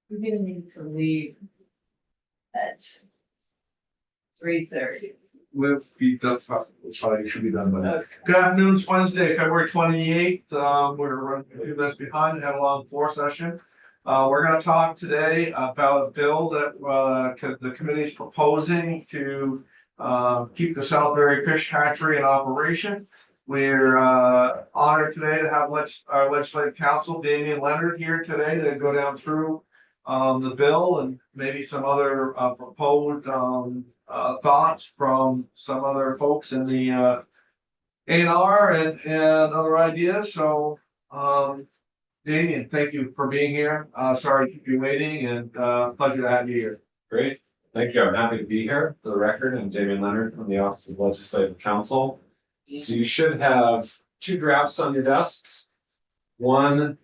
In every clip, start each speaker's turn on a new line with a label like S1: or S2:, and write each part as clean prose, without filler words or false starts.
S1: We're gonna need to leave at 3:30.
S2: We'll be done, probably should be done by then.
S1: Okay.
S2: Good afternoon, it's Wednesday, February 28th. We're running a few minutes behind, have a long floor session. We're gonna talk today about a bill that, the committee is proposing to, keep the Salisbury Fish Hatchery in operation. We're, honored today to have our legislative counsel, Damian Leonard, here today to go down through, the bill and maybe some other, proposed, thoughts from some other folks in the A&R and other ideas. So, Damian, thank you for being here. Sorry to keep you waiting, and pleasure to have you here.
S3: Great, thank you. I'm happy to be here. For the record, I'm Damian Leonard from the Office of Legislative Counsel. So you should have two drafts on your desks. One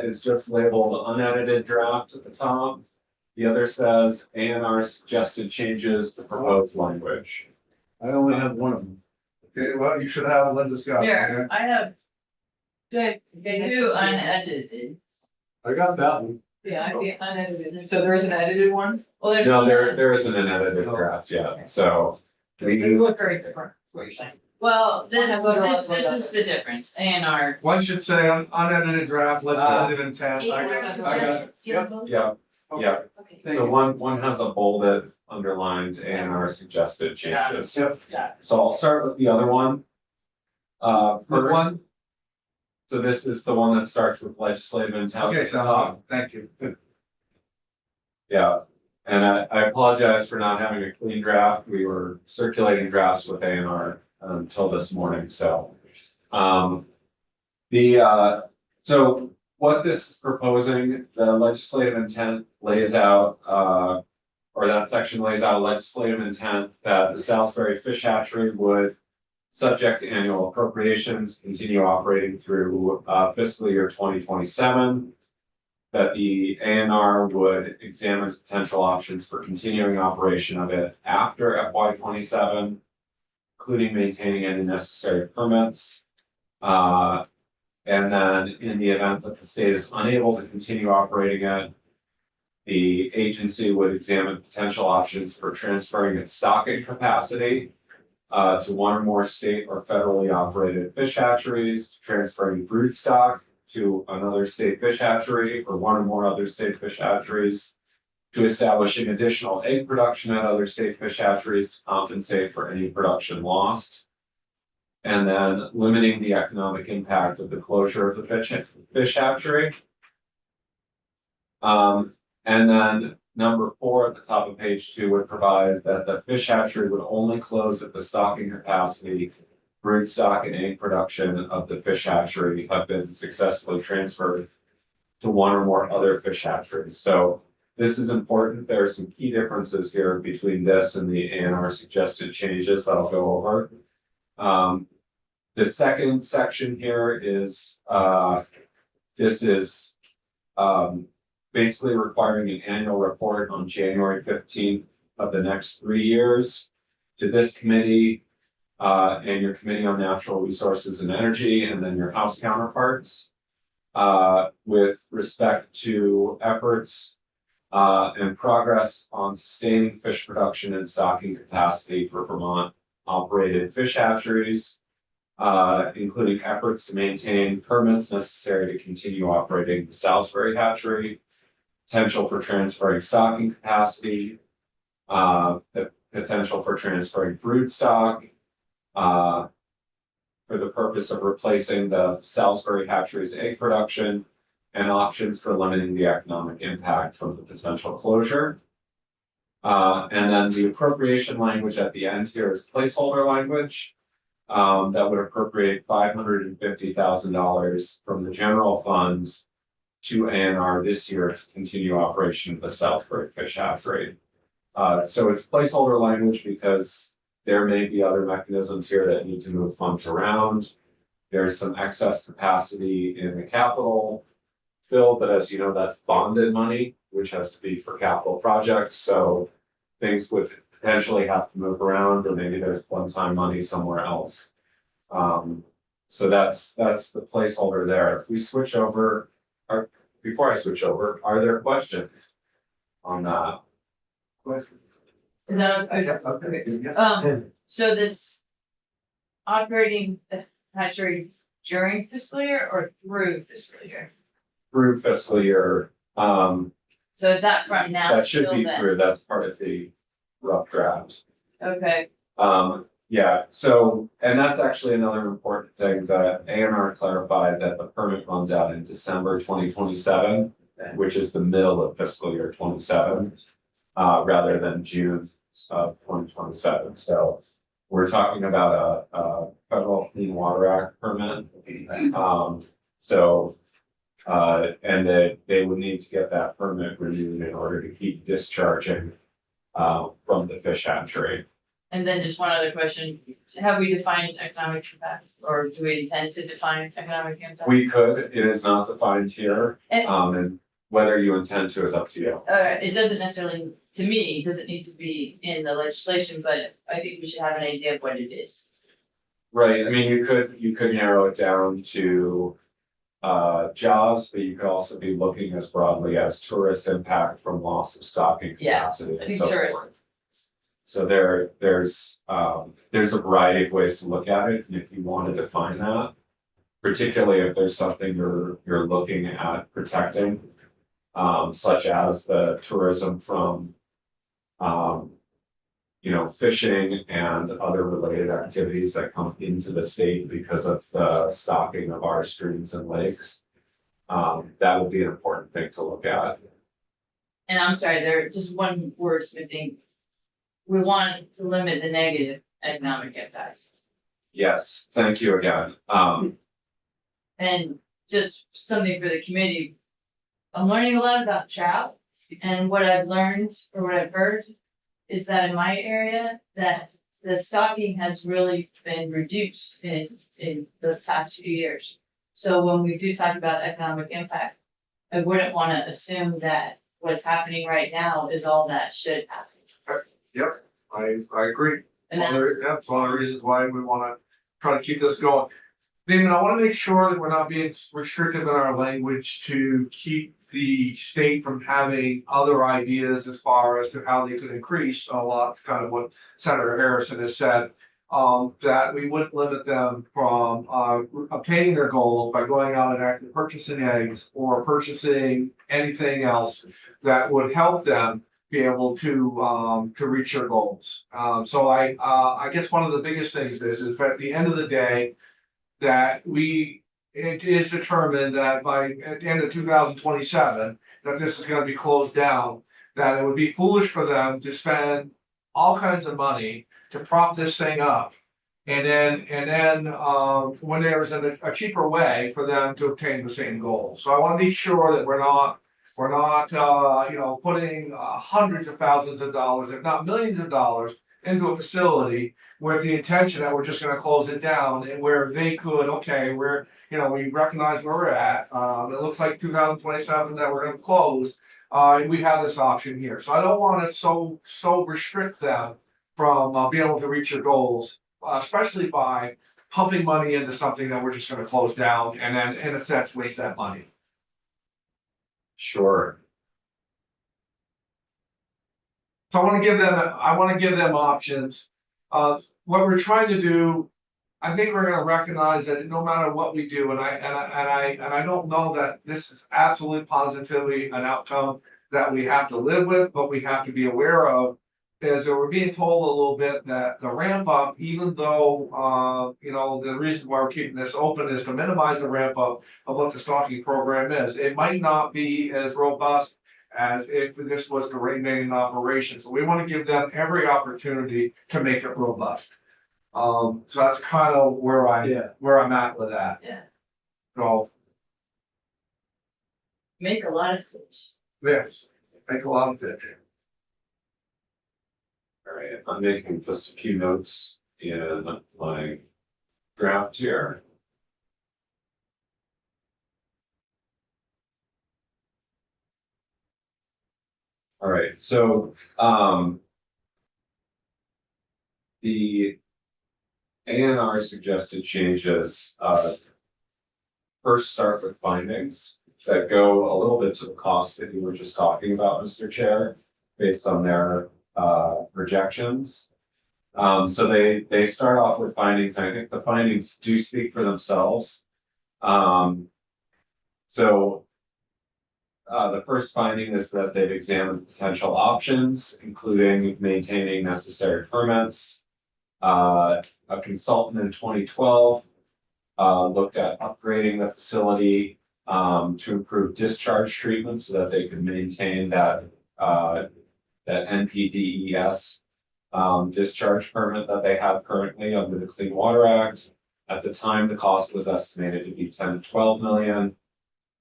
S3: is just labeled unedited draft at the top. The other says A&R suggested changes to proposed language.
S2: I only have one of them. Okay, well, you should have Linda Scott.
S1: Here, I have. Good, two unedited.
S2: I got that one.
S1: Yeah, I see unedited. So there is an edited one? Well, there's.
S3: No,
S1: one
S3: there isn't an edited draft yet, so we
S1: They
S3: can,
S1: look very different, what you're saying. Well, this is the difference, A and R.
S2: One should say unedited draft legislative intent. I got it. Yep.
S3: yeah, yeah.
S1: Okay.
S2: Thank
S3: So
S2: you.
S3: one has a bolded, underlined A&R suggested changes.
S2: Yep.
S3: So I'll start with the other one.
S2: Good
S3: First,
S2: one.
S3: so this is the one that starts with legislative intent.
S2: Okay,
S3: at the top.
S2: so, thank you.
S3: Yeah, and I apologize for not having a clean draft. We were circulating drafts with A&R until this morning, so. So what this is proposing, the legislative intent lays out, or that section lays out a legislative intent that the Salisbury Fish Hatchery would, subject to annual appropriations, continue operating through fiscal year 2027. That the A&R would examine potential options for continuing operation of it after FY 27, including maintaining any necessary permits. And then in the event that the state is unable to continue operating it, the agency would examine potential options for transferring its stocking capacity to one or more state or federally operated fish hatcheries, transferring brood stock to another state fish hatchery or one or more other state fish hatcheries, to establishing additional egg production at other state fish hatcheries to compensate for any production lost. And then limiting the economic impact of the closure of the fish hatchery. And then number 4 at the top of page 2 would provide that the fish hatchery would only close if the stocking capacity, brood stock and egg production of the fish hatchery have been successfully transferred to one or more other fish hatcheries. So this is important. There are some key differences here between this and the A&R suggested changes that I'll go over. The second section here is, this is basically requiring an annual report on January 15th of the next 3 years to this committee and your Committee on Natural Resources and Energy, and then your House counterparts with respect to efforts and progress on sustaining fish production and stocking capacity for Vermont operated fish hatcheries, including efforts to maintain permits necessary to continue operating the Salisbury hatchery, potential for transferring stocking capacity, the potential for transferring brood stock, for the purpose of replacing the Salisbury hatchery's egg production, and options for limiting the economic impact from the potential closure. And then the appropriation language at the end here is placeholder language that would appropriate $550,000 from the general funds to A&R this year to continue operation of the Salisbury Fish Hatchery. So it's placeholder language because there may be other mechanisms here that need to move funds around. There's some excess capacity in the capital bill, but as you know, that's bonded money, which has to be for capital projects. So things would potentially have to move around, or maybe there's one-time money somewhere else. So that's the placeholder there. If we switch over, or before I switch over, are there questions? on that.
S1: Is that okay? So this operating the hatchery during fiscal year or through fiscal year?
S3: Through fiscal year,
S1: So is that from now
S3: that should
S1: till
S3: be
S1: then?
S3: through, that's part of the rough draft.
S1: Okay,
S3: Yeah, so, and that's actually another important thing that ANR clarified that the permit runs out in December 2027, which is the middle of fiscal year 27, rather than June of 2027. So we're talking about a federal Clean Water Act permit. And they would need to get that permit renewed in order to keep discharging from the fish hatchery.
S1: and then just one other question, have we defined economic impact, or do we intend to define economic impact?
S3: We could, it is not defined here,
S1: And-
S3: and whether you intend to is up to you.
S1: It doesn't necessarily, to me, it doesn't need to be in the legislation, but I think we should have an idea of what it is.
S3: Right, I mean, you could narrow it down to jobs, but you could also be looking as broadly as tourist impact from loss of stocking
S1: Yeah,
S3: capacity
S1: I
S3: and
S1: think
S3: so
S1: tourist.
S3: forth. So there's a variety of ways to look at it, and if you want to define that, particularly if there's something you're looking at protecting, such as the tourism from fishing and other related activities that come into the state because of the stocking of our streams and lakes. That would be an important thing to look at.
S1: And I'm sorry, there, just one wordsmithing. We want to limit the negative economic impact.
S3: Yes, thank you again.
S1: And just something for the committee. I'm learning a lot about trout, and what I've learned or what I've heard is that in my area, that the stocking has really been reduced in the past few years. So when we do talk about economic impact, I wouldn't want to assume that what's happening right now is all that should happen.
S2: Yep, I agree.
S1: And that's,
S2: That's one of the reasons why we wanna try to keep this going. Damon, I wanna make sure that we're not being restrictive in our language to keep the state from having other ideas as far as to how they could increase a lot, kind of what Senator Harrison has said. That we wouldn't limit them from obtaining their goals by going out and actually purchasing eggs or purchasing anything else that would help them be able to reach their goals. So I guess one of the biggest things is that at the end of the day, that it is determined that at the end of 2027, that this is gonna be closed down, that it would be foolish for them to spend all kinds of money to prop this thing up. And then when there is a cheaper way for them to obtain the same goal. So I wanna be sure that we're not putting hundreds of thousands of dollars, if not millions of dollars, into a facility with the intention that we're just gonna close it down, and where they could, okay, we recognize where we're at. It looks like 2027 that we're gonna close, and we have this option here. So I don't wanna so restrict them from being able to reach their goals, especially by pumping money into something that we're just gonna close down and then, in a sense, waste that money.
S3: Sure.
S2: So I wanna give them options. What we're trying to do, I think we're gonna recognize that no matter what we do, and I don't know that this is absolutely positively an outcome that we have to live with, but we have to be aware of. Is that we're being told a little bit that the ramp up, even though, the reason why we're keeping this open is to minimize the ramp up of what the stocking program is. It might not be as robust as if this was the remaining operation. So we want to give them every opportunity to make it robust. So that's kind of where I'm at with that.
S1: yeah,
S2: So,
S1: make a lot of fish.
S2: yes, make a lot of it.
S3: All right, I'm making just a few notes in my draft here. All right, so the ANR suggested changes first start with findings. that go a little bit to the cost that you were just talking about, Mr. Chair, based on their projections. So they start off with findings, and I think the findings do speak for themselves. So the first finding is that they've examined potential options, including maintaining necessary permits. A consultant in 2012 looked at upgrading the facility to improve discharge treatment so that they could maintain that NPDES discharge permit that they have currently under the Clean Water Act. At the time, the cost was estimated to be 10 to 12 million.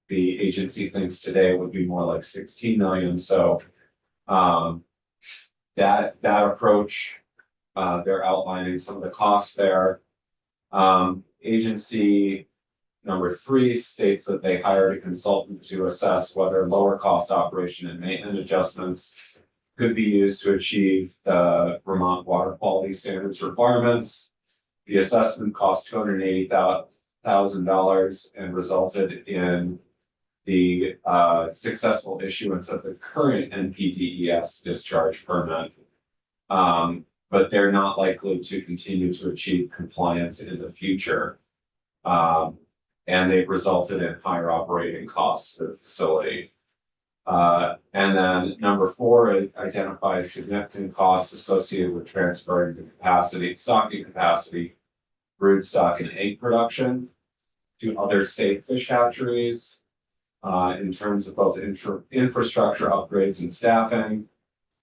S3: The agency thinks today would be more like 16 million. So that approach, they're outlining some of the costs there. Agency number 3 states that they hired a consultant to assess whether lower cost operation and maintenance adjustments could be used to achieve the Vermont water quality standards requirements. The assessment cost $280,000 and resulted in the successful issuance of the current NPDES discharge permit. But they're not likely to continue to achieve compliance in the future. And they've resulted in higher operating costs for the facility. And then number 4, it identifies significant costs associated with transferring the capacity, stocking capacity, brood stock and egg production to other state fish hatcheries, in terms of both infrastructure upgrades and staffing.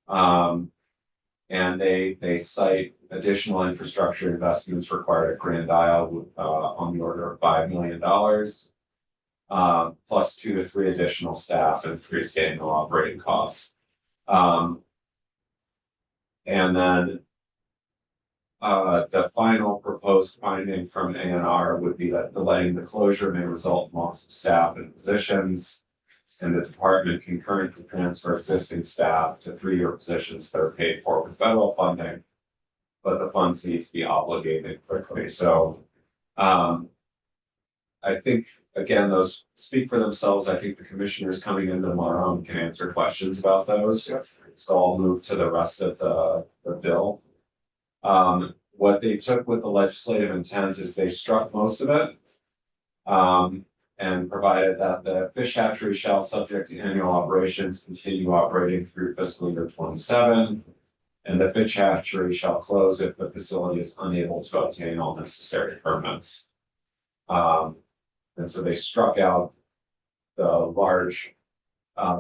S3: And they cite additional infrastructure investments required at Grand Isle on the order of $5 million. Plus 2 to 3 additional staff and increased annual operating costs. And then the final proposed finding from ANR would be that delaying the closure may result in loss of staff and positions, and the department can currently transfer existing staff to 3-year positions that are paid for with federal funding, but the funds need to be obligated quickly. So I think, again, those speak for themselves. I think the commissioners coming in tomorrow can answer questions about those. Yep. So I'll move to the rest of the bill. What they took with the legislative intent is they struck most of it. And provided that the fish hatchery shall, subject to annual operations, continue operating through fiscal year 27. And the fish hatchery shall close if the facility is unable to obtain all necessary permits. And so they struck out the large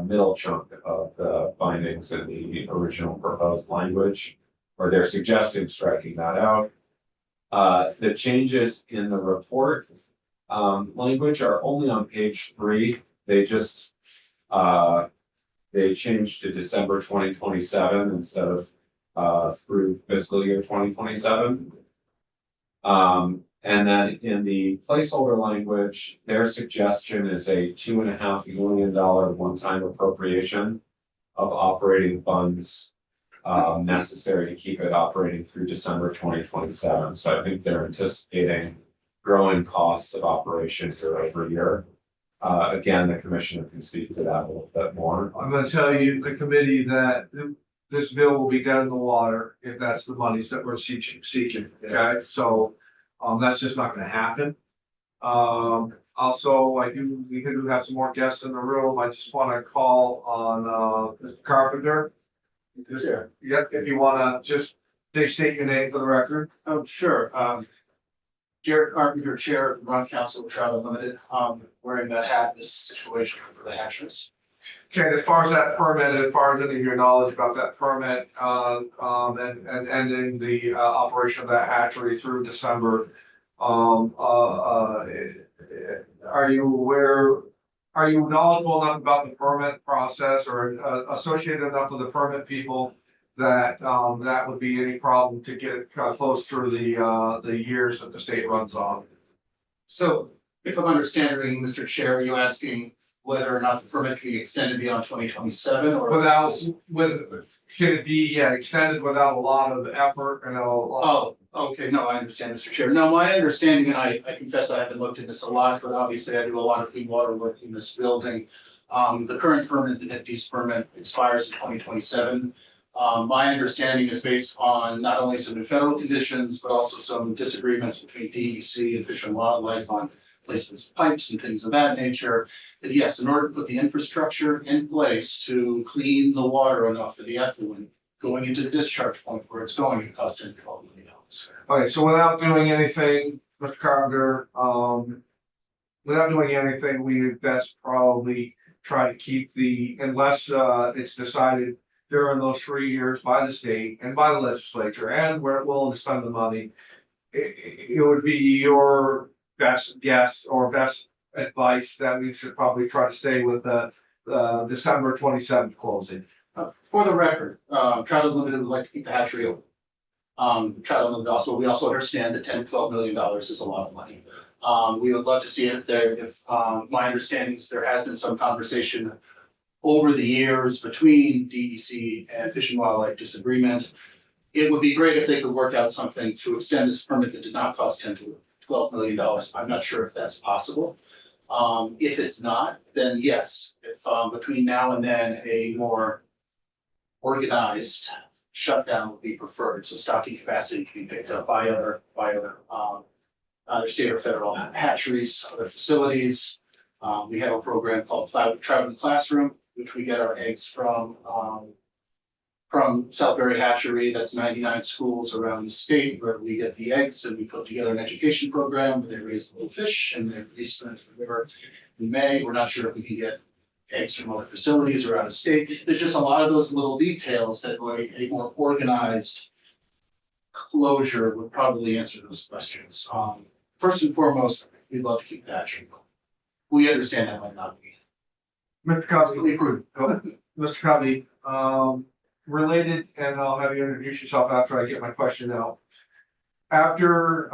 S3: middle chunk of the findings in the original proposed language, or they're suggesting striking that out. The changes in the report language are only on page 3. They just they changed to December 2027 instead of through fiscal year 2027. And then in the placeholder language, their suggestion is a $2.5 million one-time appropriation of operating funds necessary to keep it operating through December 2027. So I think they're anticipating growing costs of operation year over year. Again, the commissioner can speak to that a little bit more.
S2: I'm gonna tell you, the committee, that this bill will be dead in the water if that's the monies that we're seeking, okay? So, that's just not gonna happen. Also, we do have some more guests in the room. I just wanna call on, Mr. Carpenter. Yeah, if you wanna just state your name for the record.
S4: Oh, sure. Jared Carpenter, Chair of the Vermont Council of Trout Limited, wearing that hat in this situation for the hatcheries.
S2: Okay, as far as that permit, as far as any of your knowledge about that permit, and ending the operation of that hatchery through December, are you aware? Are you knowledgeable enough about the permit process, or associated enough with the permit people that that would be any problem to get it close through the years that the state runs on?
S4: So if I'm understanding, Mr. Chair, are you asking whether or not the permit can be extended beyond 2027 or?
S2: Can it be extended without a lot of effort and
S4: Oh, Okay, no, I understand, Mr. Chair. No, my understanding, and I confess I haven't looked at this a lot, but obviously I do a lot of clean water work in this building. The current permit, the NIPD's permit expires in 2027. My understanding is based on not only some new federal conditions, but also some disagreements between DEC and Fish and Wildlife on placements of pipes and things of that nature. That yes, in order to put the infrastructure in place to clean the water enough for the effluent going into the discharge point where it's going, it costs $10 to $12 million.
S2: Okay, so without doing anything, Mr. Carpenter, without doing anything, we best probably try to keep unless, it's decided during those 3 years by the state and by the legislature, and we're willing to spend the money. It would be your best guess or best advice that we should probably try to stay with the December 27th closing.
S4: For the record, Trout Unlimited would like to keep the hatchery open. Trout Unlimited also, we also understand that $10 to $12 million is a lot of money. We would love to see it if my understanding is there has been some conversation over the years between DEC and Fish and Wildlife disagreement. It would be great if they could work out something to extend this permit that did not cost $10 to $12 million. I'm not sure if that's possible. If it's not, then yes, if between now and then a more organized shutdown would be preferred, so stocking capacity can be picked up by other state or federal hatcheries, other facilities. We have a program called Trout in the Classroom, which we get our eggs from Southbury Hatchery. That's 99 schools around the state where we get the eggs, and we put together an education program where they raise little fish and they release them into the river in May. We're not sure if we can get eggs from other facilities or out of state. There's just a lot of those little details that a more organized closure would probably answer those questions. First and foremost, we'd love to keep the hatchery going. We understand that might not be
S2: Mr. Covey,
S4: constantly prudent. Go ahead.
S2: Mr. Covey, related, and I'll have you introduce yourself after I get my question out. After,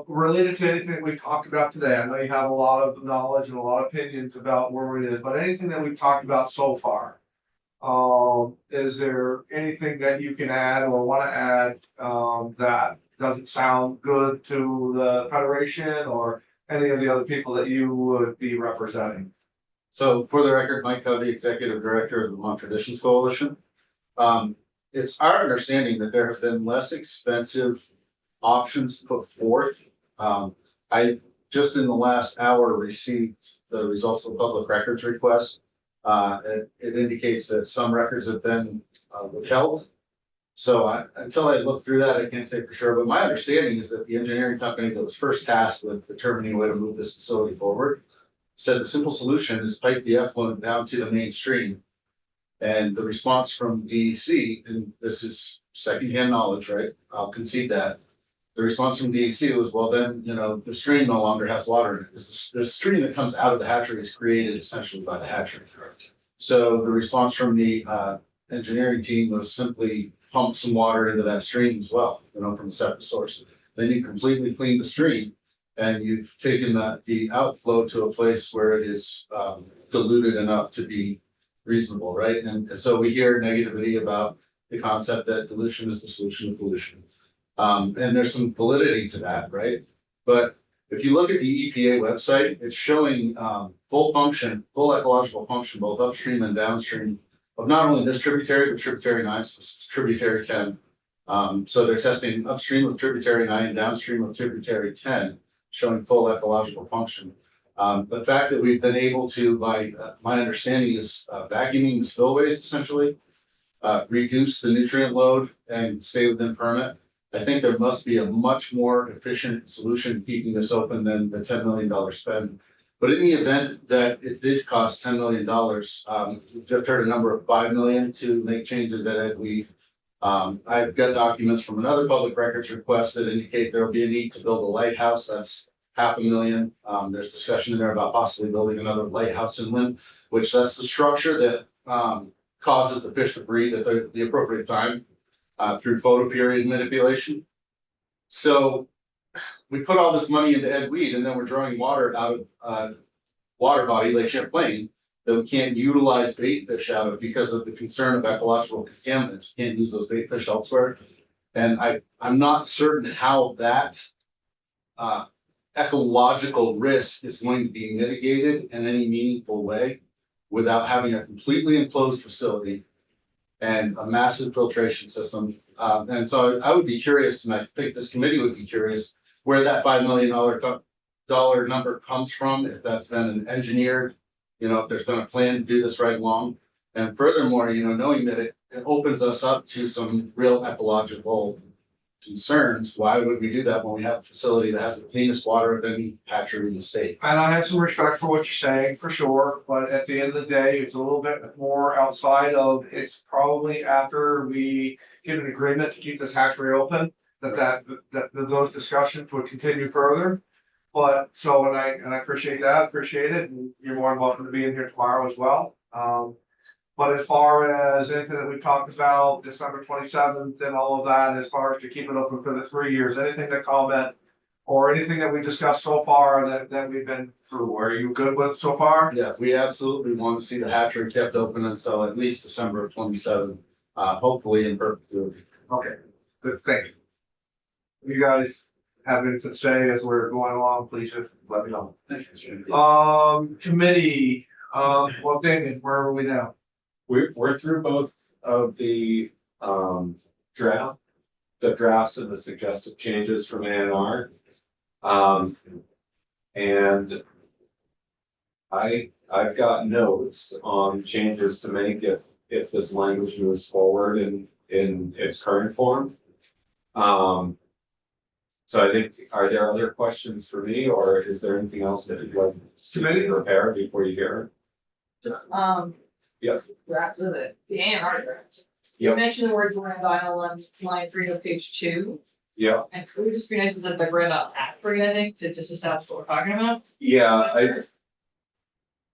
S2: related to anything we talked about today, I know you have a lot of knowledge and a lot of opinions about where it is, but anything that we've talked about so far, is there anything that you can add or want to add, that doesn't sound good to the Federation or any of the other people that you would be representing?
S5: So for the record, Mike Covey, Executive Director of the Vermont Traditions Coalition. It's our understanding that there have been less expensive options put forth. I just in the last hour received the results of the public records request. It indicates that some records have been withheld. So until I look through that, I can't say for sure, but my understanding is that the engineering company that was first tasked with determining a way to move this facility forward said the simple solution is pipe the effluent down to the mainstream. And the response from DEC, and this is secondhand knowledge, right? I'll concede that. The response from DEC was, well, then, the stream no longer has water in it. Because the stream that comes out of the hatchery is created essentially by the hatchery. Correct. So the response from the engineering team was simply pump some water into that stream as well, from a separate source. Then you completely clean the stream and you've taken the outflow to a place where it is diluted enough to be reasonable, right? And so we hear negativity about the concept that dilution is the solution to pollution. And there's some validity to that, right? But if you look at the EPA website, it's showing full ecological function, both upstream and downstream of not only this tributary, but tributary 9, so tributary 10. So they're testing upstream of tributary 9, downstream of tributary 10, showing full ecological function. The fact that we've been able to, by my understanding is vacuuming the spillways essentially, reduce the nutrient load and stay within permit. I think there must be a much more efficient solution keeping this open than the $10 million spend. But in the event that it did cost $10 million, we've just heard a number of $5 million to make changes at EdWeed. I've got documents from another public records request that indicate there will be a need to build a lighthouse. That's $500,000. There's discussion in there about possibly building another lighthouse inland, which that's the structure that causes the fish to breed at the appropriate time through photoperiod manipulation. So we put all this money into EdWeed, and then we're drawing water out of water body Lake Champlain that we can't utilize bait fish out of because of the concern of ecological contaminants. We can't use those bait fish elsewhere. And I'm not certain how that ecological risk is going to be mitigated in any meaningful way without having a completely enclosed facility and a massive filtration system. And so I would be curious, and I think this committee would be curious, where that $5 million number comes from, if that's been engineered, if there's been a plan to do this right along. And furthermore, knowing that it opens us up to some real ecological concerns, why would we do that when we have a facility that has the cleanest water of any hatchery in the state?
S2: And I have some respect for what you're saying, for sure, but at the end of the day, it's a little bit more outside of, it's probably after we get an agreement to keep this hatchery open, that those discussions would continue further. But so, and I appreciate that, appreciate it, and you're more than welcome to be in here tomorrow as well. But as far as anything that we talked about, December 27th and all of that, as far as to keep it open for the 3 years, anything to comment or anything that we discussed so far that we've been through, are you good with so far?
S5: Yeah, we absolutely want to see the hatchery kept open until at least December of 27, hopefully in perpetuity.
S2: Okay, good, thank you. You guys have anything to say as we're going along, please just let me know. Committee, well, David, where are we now?
S3: We're through both of the drafts and the suggested changes from A&R. And I've got notes on changes to make if this language moves forward in its current form. So I think, are there other questions for me, or is there anything else that you'd like to prepare before you hear?
S1: Just,
S3: Yep.
S1: drafts of it, the A&R draft. You
S3: Yep.
S1: mentioned the word Grand Isle on line 3 of page 2,
S3: Yeah,
S1: and it would just be nice to say like Grand Isle Hatchery, I think, to just establish what we're talking about.
S3: yeah,
S1: I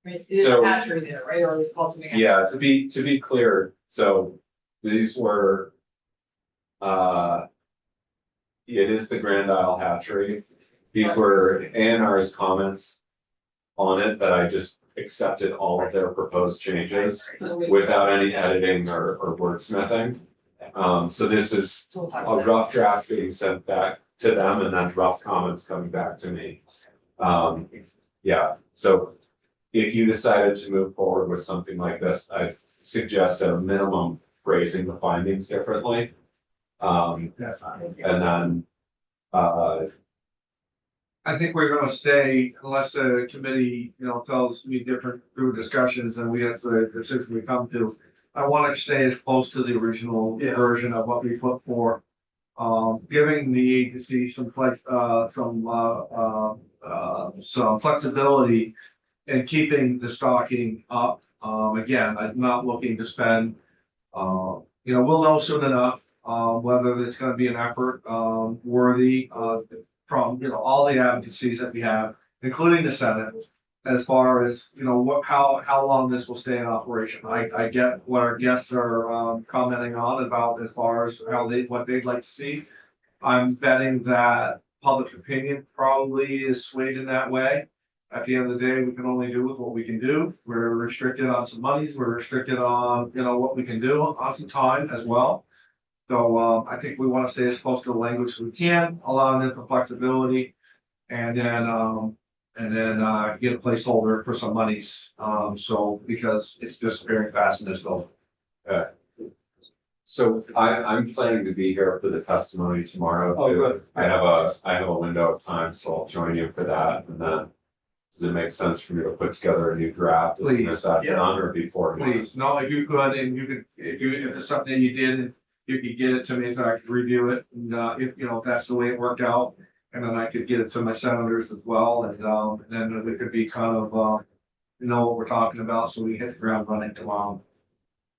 S1: mean, it is
S3: So-
S1: hatchery there, right, or is it called something else?
S3: yeah, to be clear, so these were. It is the Grand Isle Hatchery. These were A&R's comments on it that I just accepted all of their proposed changes
S1: So we-
S3: without any editing or wordsmithing. So this is
S1: so we'll talk
S3: a
S1: about
S3: rough draft being sent back to them and then rough comments coming back to me. Yeah, so if you decided to move forward with something like this, I suggest at a minimum phrasing the findings differently.
S1: that.
S3: And then,
S2: I think we're gonna stay, unless the committee, tells me different through discussions and we have the decision we come to. I wanna stay as close to the original version of what we put forth. Giving the agency some flexibility in keeping the stocking up. Again, I'm not looking to spend, we'll know soon enough, whether it's gonna be an effort, worthy, from, all the advocacies that we have, including the Senate. As far as, how long this will stay in operation. I get what our guests are, commenting on about as far as what they'd like to see. I'm betting that public opinion probably is swayed in that way. At the end of the day, we can only do with what we can do. We're restricted on some monies, we're restricted on, what we can do on some time as well. So, I think we wanna stay as close to the language as we can, allowing them for flexibility. And then get a placeholder for some monies, so, because it's disappearing fast in this bill.
S3: so I'm planning to be here for the testimony tomorrow.
S2: Oh,
S3: too.
S2: good.
S3: I have a window of time, so I'll join you for that, and then. Does it make sense for me to put together a new draft as soon as that's
S2: Please, yeah.
S3: done or before?
S2: Please, no, if you could, and you could, if it's something that you did, you could get it to me so I could review it, and, if that's the way it worked out. And then I could get it to my senators as well, and then it could be kind of, what we're talking about, so we hit the ground running tomorrow.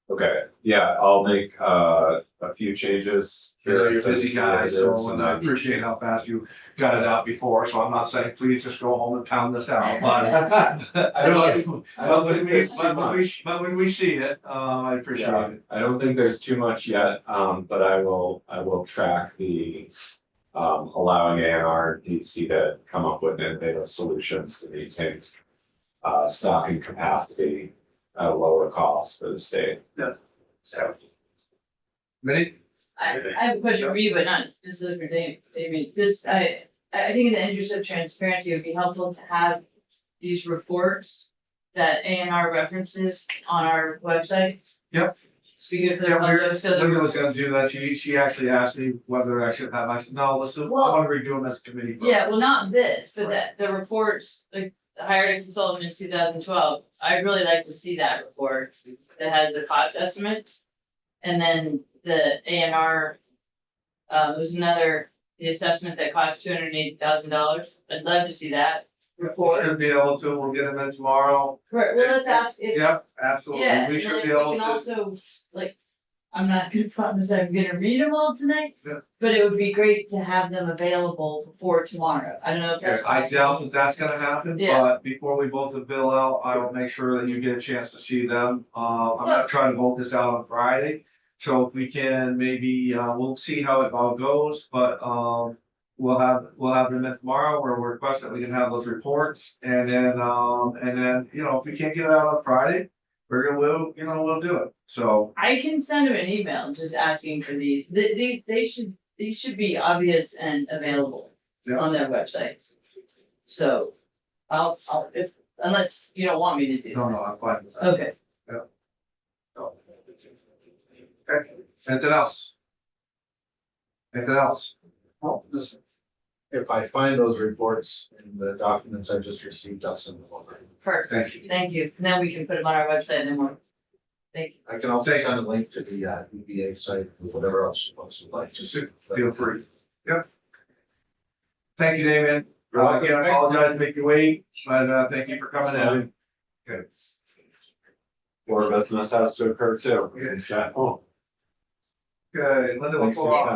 S3: Okay, yeah, I'll make a few changes.
S2: You're a
S3: here,
S2: busy guy, so, and I
S3: then-
S2: appreciate how fast you got it out before, so I'm not saying, please just go home and pound this out, but.
S3: I don't think there's too much.
S2: But when we see it, I appreciate
S3: Yeah,
S2: it.
S3: I don't think there's too much yet, but I will track the. Allowing A&R DC to come up with innovative solutions to maintain. Stocking capacity at a lower cost for the state.
S2: Yeah.
S3: So,
S2: Minnie?
S1: I have a question for you, but not specifically for David, just, I think in the interest of transparency, it would be helpful to have these reports that A and R references on our website.
S2: Yep.
S1: Speaking of the
S2: Yeah,
S1: public, so
S2: Linda
S1: the,
S2: was gonna do that, she actually asked me whether I should have, I said, no, listen, I
S1: Well-
S2: wanna redo them as a committee. first."
S1: yeah, well, not this, but that, the reports, like, I hired a consultant in 2012. I'd really like to see that report that has the cost estimates. And then the A and R, there's another, the assessment that cost $280,000. I'd love to see that report.
S2: Should be able to, we'll get them in tomorrow.
S1: Right, well, let's ask if,
S2: Yep, absolutely,
S1: yeah,
S2: we
S1: and
S2: should
S1: then
S2: be
S1: if we
S2: able
S1: can
S2: to.
S1: also, like, I'm not gonna promise I'm gonna read them all tonight.
S2: Yeah.
S1: But it would be great to have them available before tomorrow. I don't know if that's
S2: I
S1: possible.
S2: doubt that that's gonna happen,
S1: Yeah.
S2: but before we vote the bill out, I will make sure that you get a chance to see them. I'm not trying to vote this out on Friday. So if we can, maybe, we'll see how it all goes, but, we'll have them in tomorrow, or we'll request that we can have those reports. And then, you know, if we can't get it out on Friday, we'll do it, so.
S1: I can send them an email just asking for these. These should be obvious and available
S2: Yeah.
S1: on their websites. So I'll, if, unless you don't want me to do
S2: No,
S1: that.
S2: no, I'm fine with that.
S1: Okay,
S2: Okay, anything else? Anything else?
S5: Well, listen, if I find those reports in the documents I just received, I'll send them over.
S1: perfect.
S2: Thank you.
S1: Thank you. And then we can put them on our website and more. Thank you.
S5: I can also
S2: Thank you.
S5: send a link to the EBA site, or whatever else you folks would like, just.
S2: Feel free. Yep. Thank you, Damien.
S3: You're welcome.
S2: Again, I apologize to make you wait, but, thank you for coming in.
S3: Good. More business has to occur too.
S2: Yes.
S3: Yeah. Oh.
S2: Okay, Linda,
S3: Thanks
S2: we'll
S3: for
S2: go
S3: your
S2: on.
S3: time.